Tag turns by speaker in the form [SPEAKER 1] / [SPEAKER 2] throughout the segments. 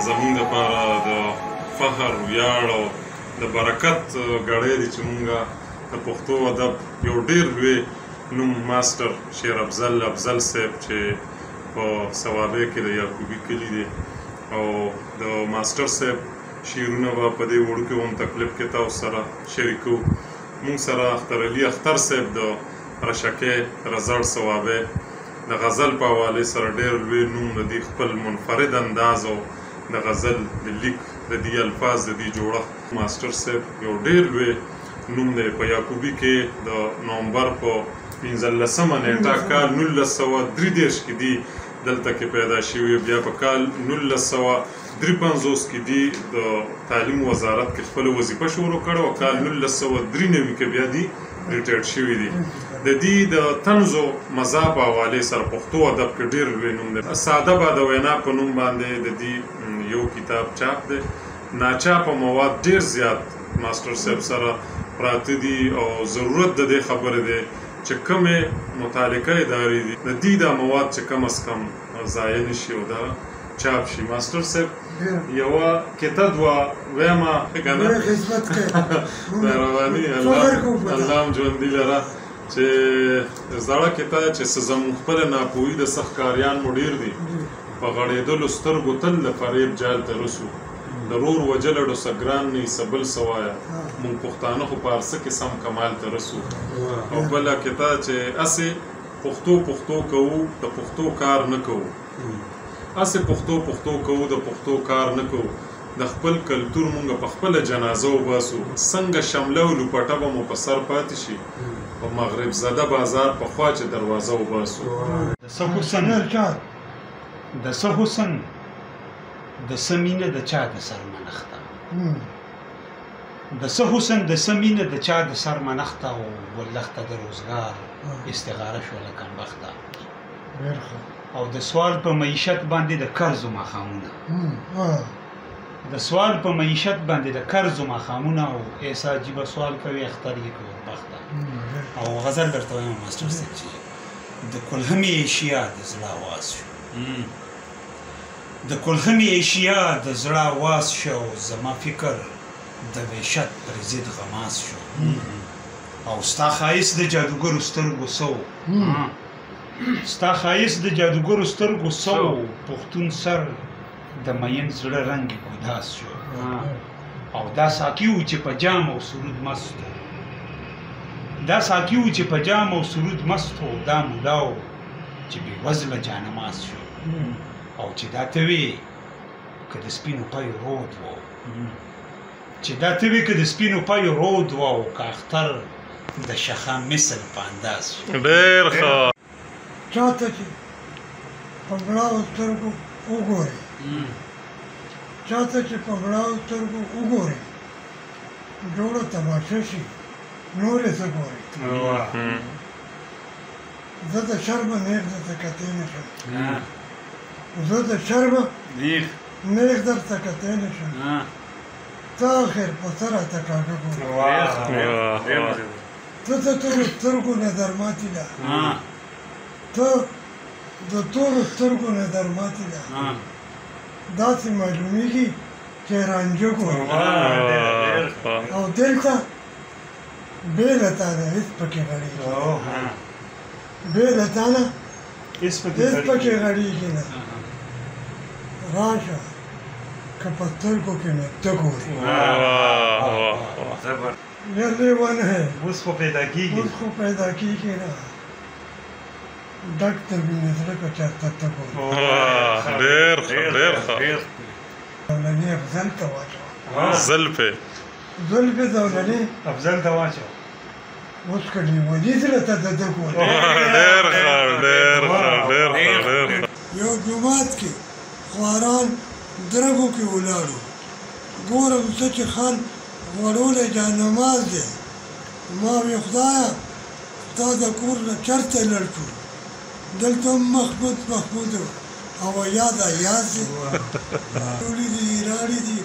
[SPEAKER 1] زمونږ دپاره د فخر ویاړ او د برکت ګړی دی چې مونږه د پښتو ادب یو ډېر لوی نوم ماسټر شیر افضل صاحب چې په صوابۍ کې د یعقوبي کلي دی او د ماسټر صاحب شعرونه به په دې وړوکي غونته کلپ کې تاسو سره شریکو. مونږ سره اختر علي اختر صاحب د رشکې رزړ صوابۍ د غزل په حوالې سره ډېر لوی نوم د دې خپل منفرد انداز او د غزل د لیک د دې الفاظ د دې جوړښت ماسټر صاحب یو ډېر لوی نوم دی. په یعقوبي کې د نومبر په 15مه نیټه کال 1933 کې دی دلته کې پیدا شوی. بیا په کال 1953 کې دی د تعلیم وزارت کې خپل وظیفه شروع کړه او کال 1993 کې بیا دی ریټایرډ شوی دی. د دې د طنز او مزاح په حوالې سره پښتو ادب کې ډېر لوی نوم دی. ساده باده وینا په نوم باندې د دې یو کتاب چاپ دی. ناچاپه مواد ډېر زیات ماسټر صاحب سره پراته دي او ضرورت د دې خبرې دی چې کومې متعلقه ادارې دي د دې دا مواد چې کم از کم ضایع نه شي او دا چاپ شي. ماسټر صاحب یوه کته دوه ویمه ښه که نه رواني الله هم ژوندي لره چې زړه کته چې څه زموږ خپله ناپوهي د سخت کاریان مو ډېر دي په غړېدلو سترګو تل د فریب جال ته رسو د رور وجله ډوسه ګران نه څه بل څه وایه موږ پښتانه خو په هر څه کې سم کمال ته رسو. او بله کته چې هسې پښتو کوو د پښتو کار نه کوو هسې پښتو کوو د پښتو کار نه کوو د خپل کلتور مونږ په خپله جنازه وباسو څنګه شمله او لوپټه به مو په سر پاتې شي په مغرب زده بازار په خوا چې دروازه وباسو.
[SPEAKER 2] د څه حسن د څه مینه د چا د سر منښته د څه حسن د څه مینه د چا د سر منښته او ولخته د روزګار استغاره شوله کمبخته او د سوال په معیشت باندې د قرضو ماښامونه د سوال په معیشت باندې د قرضو ماښامونه او ایسا عجیبه سوال کوي اختر یې کوي بخته. او غزل درته وایم ماسټر صاحب چې د کلهمې ایشیا د زړه آواز شو د کلهمې ایشیا د زړه آواز شو زما فکر د وحشت پر ضد غماز شو او ستا ښایست د جادوګرو سترګو سو ستا ښایست د جادوګرو سترګو سو پښتون سر د مین زړه رنګ ګداس شو او دا ساقي و چې په جام او سرود مست دا ساقي و چې په جام او سرود مست و دا مولا و چې بې وزله جانماز شو او چې دا ته وې که د سپینو پایو رود و چې دا ته وې که د سپینو پایو رود و او که اختر د شخه مثل په انداز شو.
[SPEAKER 1] ډېر ښه
[SPEAKER 3] چاته چې په مړاو سترګو وګورې چاته چې په مړاو سترګو وګورې جوړه تماشه شي نور یې څه ګورې زه د شرمه نیغ درته کتې نه شم زه د شرمه نیغ درته کتې نه شم ته آخر په څه راته کاږه ګورې ته د تورو سترګو نه درماتې ده ته د تورو سترګو نه درماتې ده داسې معلومیږي چې رانجه ګورې او دلته بې له تا نه هېڅ پکې غړېږي بې له تا نه هېڅ پکې غړېږي نه راشه که په سترګو کې مې ته ګورې یا لیوانه
[SPEAKER 2] اوس خو پیدا
[SPEAKER 3] کېږي نه ډک تر وینې زړه که چېرته ته ګورې
[SPEAKER 1] ډېر ښه
[SPEAKER 3] زولنې افضل ته واچوه
[SPEAKER 1] زلفې
[SPEAKER 3] زولنې
[SPEAKER 2] افضل ته واچوه
[SPEAKER 3] اوس که لیوني زړه ته د ده ګورې
[SPEAKER 1] ډېر ښه
[SPEAKER 3] یو جومات کې خواران درګو کې ولاړو ګورم څه چې خان غوړولی جانماز دی ما وی خدایه تا د کور نه چرته لړ کړو دلته هم محمود او یاده یاد دی ټولې دي راړې دي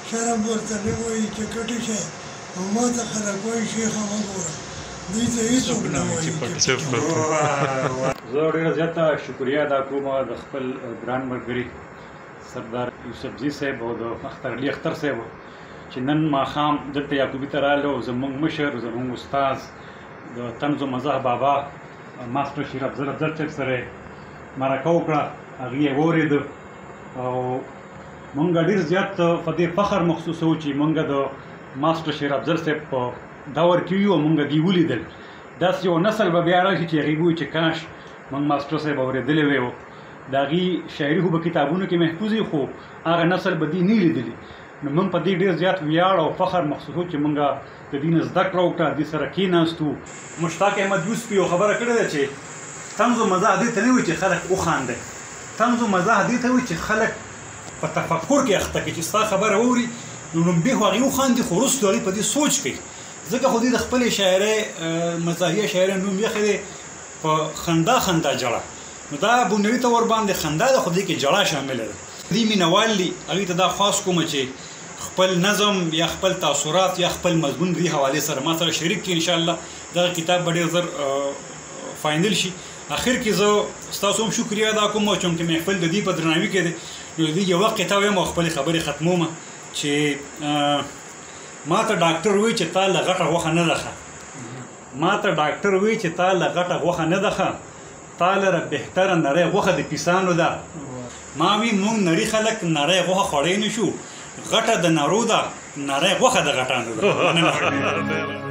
[SPEAKER 3] شرم ورته نه وایي چې کټې شی او ما ته خلک وایي شیخه مه ګوره دوی ته هېڅوک نه وایي
[SPEAKER 4] زه ډېره زیاته شکریه ادا کوم د خپل ګران ملګري سردار یوسفزي صاحب او د اختر علي اختر صاحب چې نن ماښام دلته یعقوبي ته راغلی او زموږ مشر زموږ استاد د طنز و مزاح بابا ماسټر شیر افضل صاحب سره مرکه وکړه هغې یې واورېده او مونږ ډېر زیات په دې فخر محسوسوو چې مونږ د ماسټر شیر افضل صاحب په دور کې یو او مونږ دې ولیدل داسې یو نسل به بیا راشي چې هغې به وایي چې کاش مونږ ماسټر صاحب اورېدلی وی د هغې شاعري خو به کتابونو کې محفوظ وي خو هغه نسل به دې نه لیدلي نو موږ په دې ډېر زیات ویاړ او فخر محسوسوو چې مونږ د دې نه زده کړه وکړه دې سره کېناستو مشتاق احمد یوسفي یو خبره کړې ده چې طنز و مزاح دې ته نه وایي چې خلک وخاندئ طنز و مزاح دې ته وایي چې خلک په تفکر کې اخته کړي چې ستا خبره واوري نو لومبې خو هغې وخاندي خو وروستو هغې په دې سوچ کوي ځکه خو دې د خپلې شاعرۍ مزاحیه شاعرۍ نوم یې دی په خندا خندا جړه نو دا بونوي ته ورباندې خندا ده خو دې کې جړه شامله ده دې مینوال دي هغې ته دا خواست کوم چې خپل نظم یا خپل تاثرات یا خپل مضمون دې حوالې سره ما سره شریک کړي انشاءالله دغه کتاب به ډېر زر فاینل شي اخر کې زه ستاسو هم شکریه ادا کوم چونکې محفل د دې په درناوي کې دی نو دې یوه قطعه ویم او خپلې خبرې ختمومه چې ما ته ډاکټر وایي چې تا له غټه غوښه نه ده ښه ما ته ډاکټر وایي چې تا له غټه غوښه نه ده ښه تا لره بهتره نری غوښه د پیسانو ده ما وی مونږ نري خلک نری غوښه خوړی نه شو غټه د نرو ده نری غوښه د غټانو ده